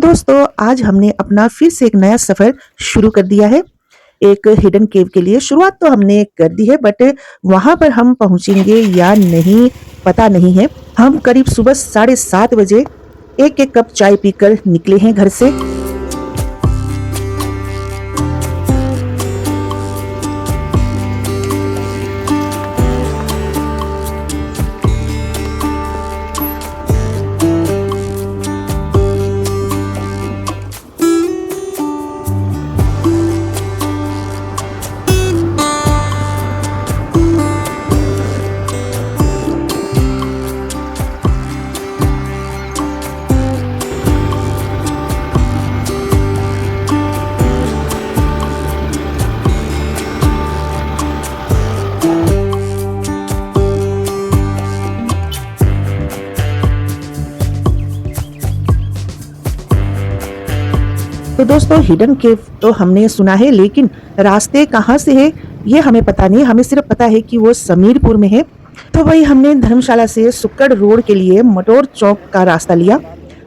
दोस्तों आज हमने अपना फिर से एक नया सफर शुरू कर दिया है। एक हिडन केव के लिए शुरुआत तो हमने कर दी है, बट वहां पर हम पहुंचेंगे या नहीं पता नहीं है। हम करीब सुबह 7:30 बजे एक एक कप चाय पीकर निकले हैं घर से। तो दोस्तों हिडन केव तो हमने सुना है, लेकिन रास्ते कहाँ से है ये हमें पता नहीं। हमें सिर्फ पता है कि वो समीरपुर में है। तो वही हमने धर्मशाला से सुक्कड़ रोड के लिए मटोर चौक का रास्ता लिया।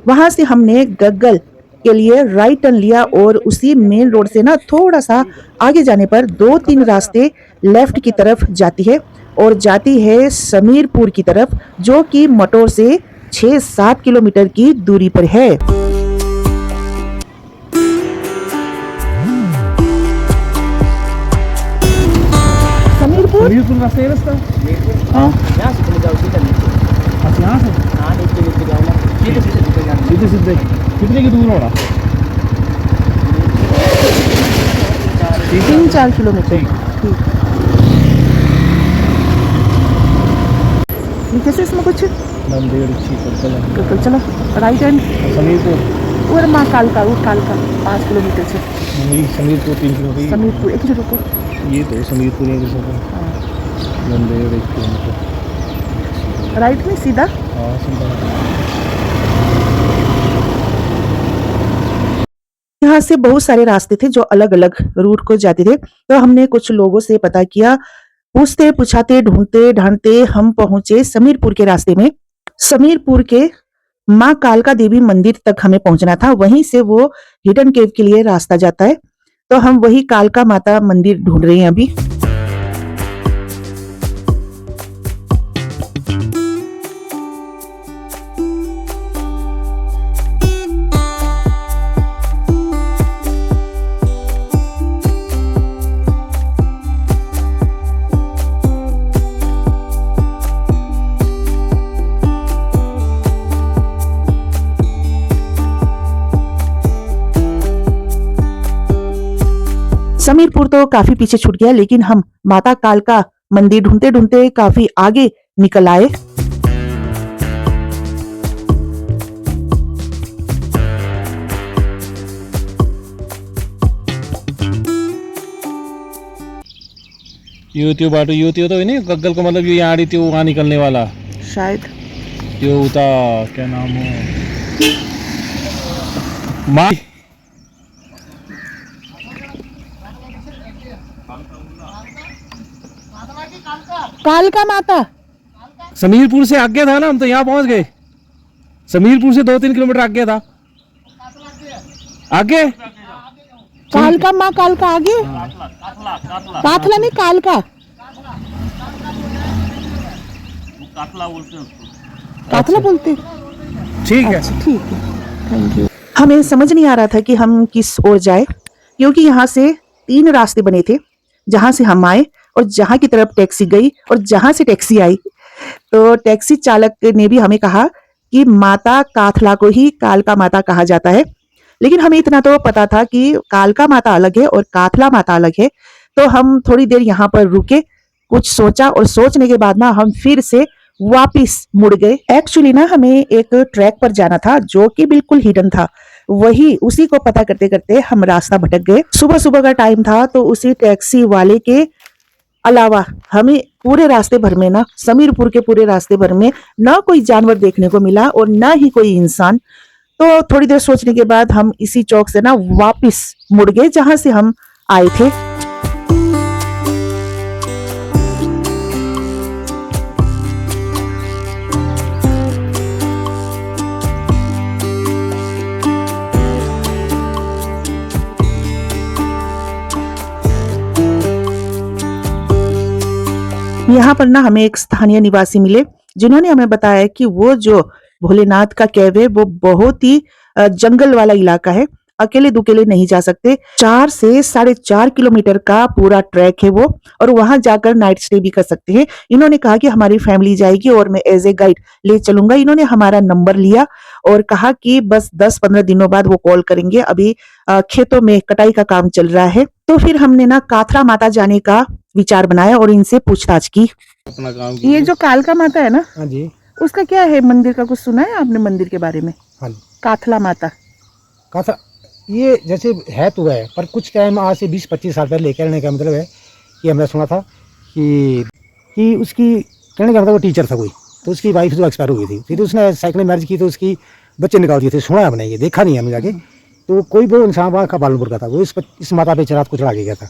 वहां से हमने गग्गल के लिए राइट टर्न लिया और उसी मेन रोड से ना थोड़ा सा आगे जाने पर 2-3 रास्ते लेफ्ट की तरफ जाती है और जाती है समीरपुर की तरफ, जो कि मटोर से 6-7 किलोमीटर की दूरी पर है। समीरपुर रास्ता है रास्ता। हाँ यहाँ से चले जाओ सीधा नीचे। अच्छा यहाँ से? हाँ नीचे नीचे जाओ, सीधे सीधे नीचे जाना। सीधे सीधे कितने की दूर होगा? 3-4 किलोमीटर। ठीक है, इसमें कुछ तो चलो राइट हैंड समीरपुर और माँ कालका 5 किलोमीटर से समीरपुर 3 किलोमीटर। समीरपुर एक रुको, ये तो समीरपुर है राइट में सीधा। हाँ सीधा। यहाँ से बहुत सारे रास्ते थे जो अलग अलग रूट को जाते थे। तो हमने कुछ लोगों से पता किया, पूछते पूछाते ढूंढते ढांढते हम पहुंचे समीरपुर के रास्ते में। समीरपुर के माँ कालका देवी मंदिर तक हमें पहुंचना था, वहीं से वो हिडन केव के लिए रास्ता जाता है। तो हम वही कालका माता मंदिर ढूंढ रहे हैं अभी। समीरपुर तो काफी पीछे छूट गया, लेकिन हम माता कालका मंदिर ढूंढते ढूंढते काफी आगे निकल आए। यो बाटो तो नहीं गग्गल का मतलब ये आड़ी थी वहाँ निकलने वाला शायद। यो उता क्या नाम हो माँ कालका माता। समीरपुर से आगे था ना, हम तो यहाँ पहुंच गए। समीरपुर से 2-3 किलोमीटर आगे था। आगे कालका माँ कालका आगे। काथला नहीं कालका, काथला बोलते। ठीक है ठीक है, थैंक यू। हमें समझ नहीं आ रहा था कि हम किस ओर जाए, क्योंकि यहाँ से 3 रास्ते बने थे, जहां से हम आए और जहां की तरफ टैक्सी गई और जहां से टैक्सी आई। तो टैक्सी चालक ने भी हमें कहा कि माता काथला को ही कालका माता कहा जाता है, लेकिन हमें इतना तो पता था कि कालका माता अलग है और काथला माता अलग है। तो हम थोड़ी देर यहाँ पर रुके, कुछ सोचा और सोचने के बाद ना हम फिर से वापिस मुड़ गए। एक्चुअली ना हमें एक ट्रैक पर जाना था जो कि बिल्कुल हिडन था। वही उसी को पता करते करते हम रास्ता भटक गए। सुबह सुबह का टाइम था, तो उसी टैक्सी वाले के अलावा हमें पूरे रास्ते भर में ना, समीरपुर के पूरे रास्ते भर में ना कोई जानवर देखने को मिला और ना ही कोई इंसान। तो थोड़ी देर सोचने के बाद हम इसी चौक से ना वापस मुड़ गए जहां से हम आए थे। यहाँ पर ना हमें एक स्थानीय निवासी मिले जिन्होंने हमें बताया कि वो जो भोलेनाथ का केव है वो बहुत ही जंगल वाला इलाका है, अकेले दुकेले नहीं जा सकते। 4 से 4.5 किलोमीटर का पूरा ट्रैक है वो, और वहां जाकर नाइट स्टे भी कर सकते हैं। इन्होंने कहा कि हमारी फैमिली जाएगी और मैं एज ए गाइड ले चलूंगा। इन्होंने हमारा नंबर लिया और कहा कि बस 10-15 दिनों बाद वो कॉल करेंगे, अभी खेतों में कटाई का काम चल रहा है। तो फिर हमने ना काथरा माता जाने का विचार बनाया और इनसे पूछताछ की। अपना काम ये जो कालका माता है ना, हाँ जी, उसका क्या है? मंदिर का कुछ सुना है आपने मंदिर के बारे में? हाँ जी। काथला माता काथा ये जैसे है तो है, पर कुछ टाइम आज से 20-25 साल पहले कहने का मतलब है कि हमने सुना था कि उसकी कहने का मतलब वो टीचर था कोई, तो उसकी वाइफ तो एक्सपायर हो गई थी। फिर उसने सेकंड मैरिज की तो उसकी बच्चे निकाल दिए थे। सुना है हमने, ये देखा नहीं हमने जाके। तो कोई वो इंसान वहाँ का पालनपुर का था, वो इस माता पे रात को चढ़ा के गया था।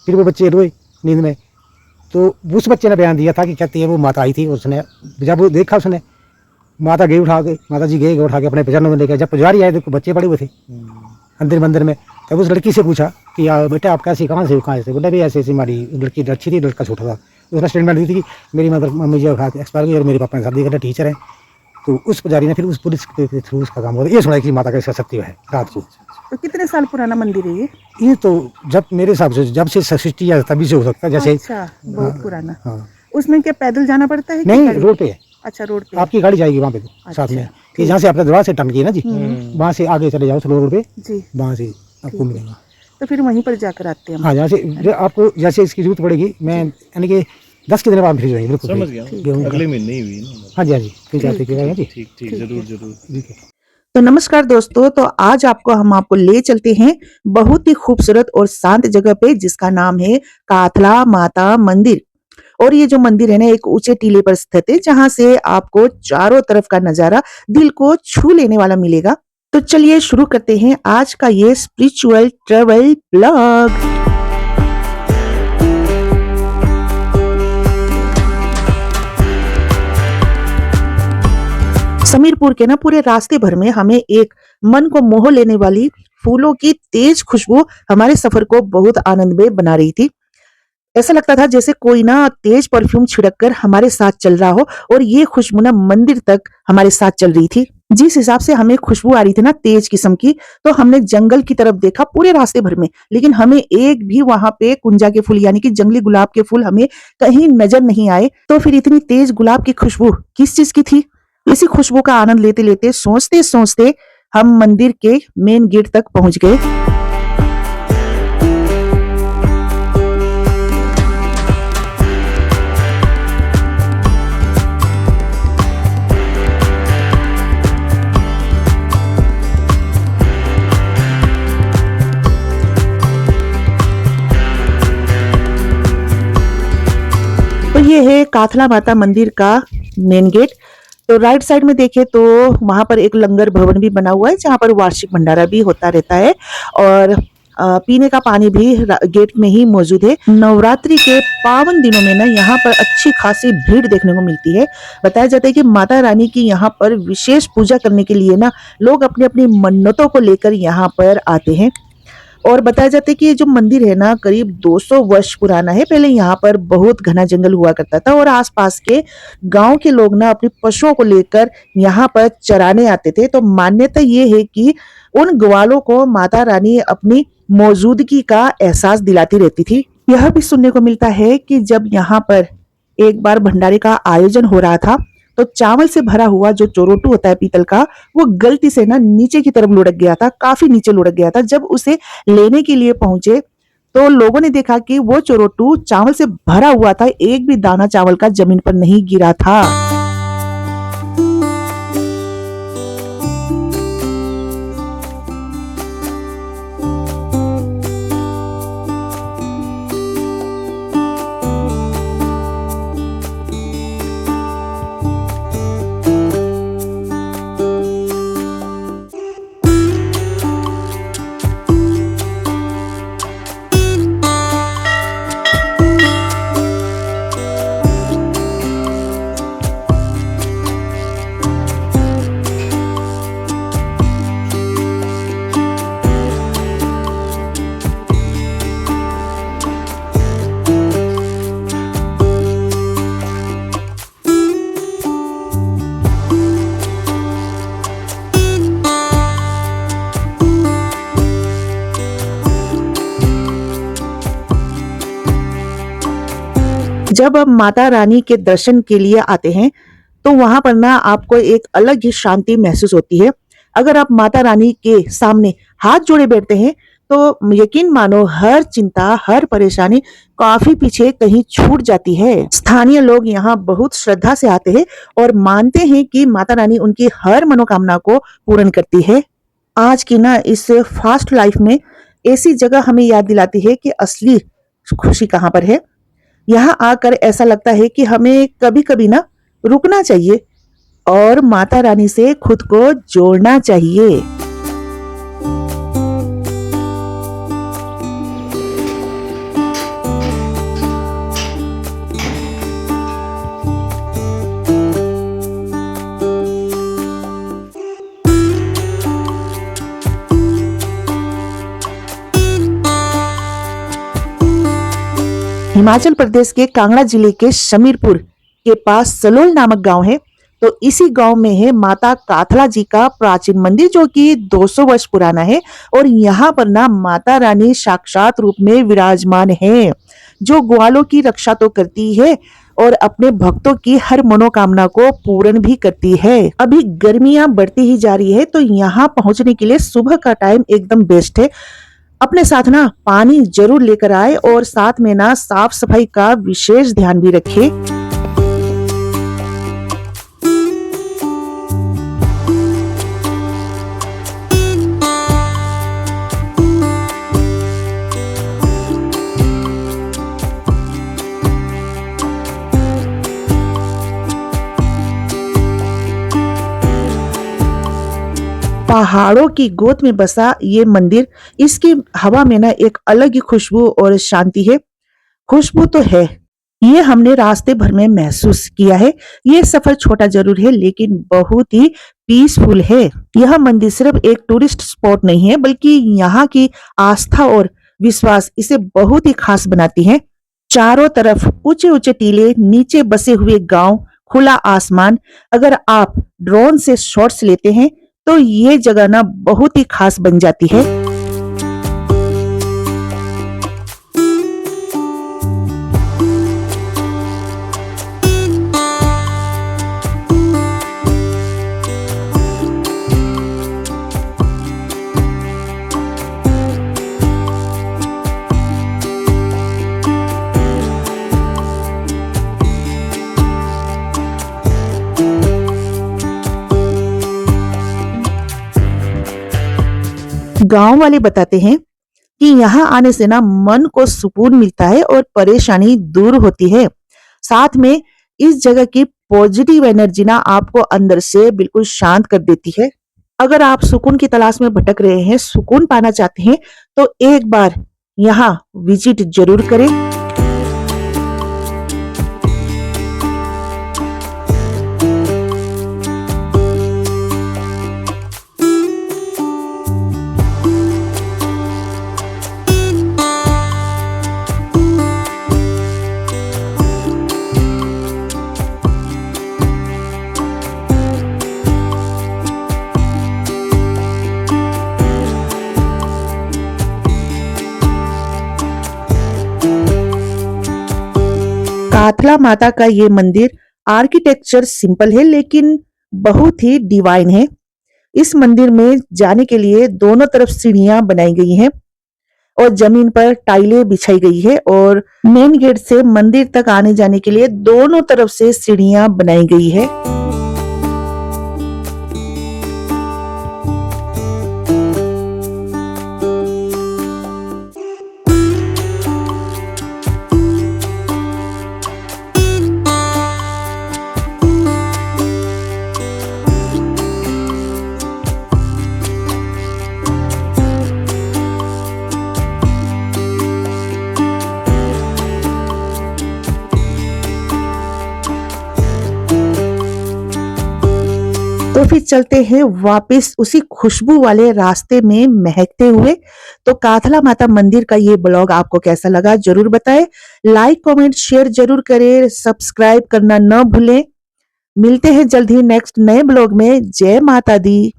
फिर वो बच्चे रोए नींद में, तो उस बच्चे ने बयान दिया था कि कहती है वो माता आई थी। उसने जब वो देखा उसने, माता गई उठा के, माता जी गए उठा के अपने चरणों में लेकर। जब पुजारी आए तो बच्चे पड़े हुए थे अंदर मंदिर में। तब उस लड़की से पूछा कि बेटा आप कैसे, कहाँ से? बोला भी ऐसे हमारी लड़की अच्छी थी, लड़का छोटा था। उसने स्टेटमेंट दी थी कि मेरी मम्मी जी एक्सपायर हुई और मेरे पापा ने शादी करना, टीचर है। तो उस पुजारी ने फिर उस पुलिस के थ्रू उसका काम हुआ। ये सुना कि माता का इसका सत्य है रात को। तो कितने साल पुराना मंदिर है ये? ये तो जब मेरे हिसाब से जब से सृष्टि या तभी से हो सकता है। जैसे अच्छा, बहुत पुराना। हाँ, उसमें क्या पैदल जाना पड़ता है? नहीं, रोड पे है। अच्छा, रोड पे। आपकी गाड़ी जाएगी वहाँ पे तो साथ में, कि जहाँ से आपने दरवाजा से टर्न किया ना जी, वहाँ से आगे चले जाओ स्लो रोड पे जी, वहाँ से आपको मिलेगा। तो फिर वहीं पर जाकर आते हैं हम। हाँ, जहाँ से आपको जैसे इसकी जरूरत पड़ेगी, मैं यानी कि 10 के दिन बाद फ्री जाएंगे। बिल्कुल समझ गया, अगले महीने ही हुई ना। हाँ जी, हाँ जी, फिर जाते जी। ठीक ठीक, जरूर जरूर। ठीक है। तो नमस्कार दोस्तों, तो आज हम आपको ले चलते हैं बहुत ही खूबसूरत और शांत जगह पे जिसका नाम है काथला माता मंदिर। और ये जो मंदिर है ना, एक ऊंचे टीले पर स्थित है जहां से आपको चारों तरफ का नजारा दिल को छू लेने वाला मिलेगा। तो चलिए शुरू करते हैं आज का ये स्पिरिचुअल ट्रेवल ब्लॉग। समीरपुर के ना पूरे रास्ते भर में हमें एक मन को मोह लेने वाली फूलों की तेज खुशबू हमारे सफर को बहुत आनंदमय बना रही थी। ऐसा लगता था जैसे कोई ना तेज परफ्यूम छिड़क कर हमारे साथ चल रहा हो, और ये खुशबू ना मंदिर तक हमारे साथ चल रही थी। जिस हिसाब से हमें खुशबू आ रही थी ना तेज किस्म की, तो हमने जंगल की तरफ देखा पूरे रास्ते भर में, लेकिन हमें एक भी वहां पे कुंजा के फूल यानी कि जंगली गुलाब के फूल हमें कहीं नजर नहीं आए। तो फिर इतनी तेज गुलाब की खुशबू किस चीज की थी? इसी खुशबू का आनंद लेते लेते सोचते सोचते हम मंदिर के मेन गेट तक पहुंच गए। तो ये है काथला माता मंदिर का मेन गेट। तो राइट साइड में देखें तो वहां पर एक लंगर भवन भी बना हुआ है जहां पर वार्षिक भंडारा भी होता रहता है, और पीने का पानी भी गेट में ही मौजूद है। नवरात्रि के पावन दिनों में ना यहाँ पर अच्छी खासी भीड़ देखने को मिलती है। बताया जाता है कि माता रानी की यहाँ पर विशेष पूजा करने के लिए ना लोग अपनी अपनी मन्नतों को लेकर यहाँ पर आते हैं। और बताया जाता है कि ये जो मंदिर है ना करीब 200 वर्ष पुराना है। पहले यहाँ पर बहुत घना जंगल हुआ करता था और आसपास के गांव के लोग ना अपने पशुओं को लेकर यहाँ पर चराने आते थे। तो मान्यता ये है कि उन ग्वालों को माता रानी अपनी मौजूदगी का एहसास दिलाती रहती थी। यह भी सुनने को मिलता है कि जब यहाँ पर एक बार भंडारे का आयोजन हो रहा था तो चावल से भरा हुआ जो चोरोटू होता है पीतल का, वो गलती से ना नीचे की तरफ लुढ़क गया था, काफी नीचे लुढ़क गया था। जब उसे लेने के लिए पहुंचे तो लोगों ने देखा कि वो चोरोटू चावल से भरा हुआ था, एक भी दाना चावल का जमीन पर नहीं गिरा था। जब आप माता रानी के दर्शन के लिए आते हैं तो वहां पर ना आपको एक अलग ही शांति महसूस होती है। अगर आप माता रानी के सामने हाथ जोड़े बैठते हैं तो यकीन मानो हर चिंता, हर परेशानी काफी पीछे कहीं छूट जाती है। स्थानीय लोग यहाँ बहुत श्रद्धा से आते हैं और मानते हैं कि माता रानी उनकी हर मनोकामना को पूर्ण करती है। आज की ना इस फास्ट लाइफ में ऐसी जगह हमें याद दिलाती है कि असली खुशी कहाँ पर है। यहाँ आकर ऐसा लगता है कि हमें कभी कभी ना रुकना चाहिए और माता रानी से खुद को जोड़ना चाहिए। हिमाचल प्रदेश के कांगड़ा जिले के शमीरपुर के पास सलोल नामक गांव है। तो इसी गांव में है माता काथला जी का प्राचीन मंदिर जो कि 200 वर्ष पुराना है। और यहाँ पर ना माता रानी साक्षात रूप में विराजमान है, जो ग्वालों की रक्षा तो करती है और अपने भक्तों की हर मनोकामना को पूर्ण भी करती है। अभी गर्मियां बढ़ती ही जा रही है तो यहाँ पहुंचने के लिए सुबह का टाइम एकदम बेस्ट है। अपने साथ ना पानी जरूर लेकर आए और साथ में ना साफ सफाई का विशेष ध्यान भी रखें। पहाड़ों की गोद में बसा ये मंदिर, इसकी हवा में ना एक अलग ही खुशबू और शांति है। खुशबू तो है, ये हमने रास्ते भर में महसूस किया है। ये सफर छोटा जरूर है लेकिन बहुत ही पीसफुल है। यह मंदिर सिर्फ एक टूरिस्ट स्पॉट नहीं है बल्कि यहाँ की आस्था और विश्वास इसे बहुत ही खास बनाती है। चारों तरफ ऊंचे ऊंचे टीले, नीचे बसे हुए गांव, खुला आसमान। अगर आप ड्रोन से शॉट्स लेते हैं तो ये जगह ना बहुत ही खास बन जाती है। गांव वाले बताते हैं कि यहाँ आने से ना मन को सुकून मिलता है और परेशानी दूर होती है। साथ में इस जगह की पॉजिटिव एनर्जी ना आपको अंदर से बिल्कुल शांत कर देती है। अगर आप सुकून की तलाश में भटक रहे हैं, सुकून पाना चाहते हैं तो एक बार यहाँ विजिट जरूर करें। काथला माता का ये मंदिर आर्किटेक्चर सिंपल है लेकिन बहुत ही डिवाइन है। इस मंदिर में जाने के लिए दोनों तरफ सीढ़ियां बनाई गई हैं और जमीन पर टाइलें बिछाई गई है और मेन गेट से मंदिर तक आने जाने के लिए दोनों तरफ से सीढ़ियां बनाई गई है। तो फिर चलते हैं वापस उसी खुशबू वाले रास्ते में महकते हुए। तो काथला माता मंदिर का ये ब्लॉग आपको कैसा लगा जरूर बताएं। लाइक, कमेंट, शेयर जरूर करें, सब्सक्राइब करना न भूलें। मिलते हैं जल्द ही नेक्स्ट नए ब्लॉग में। जय माता दी।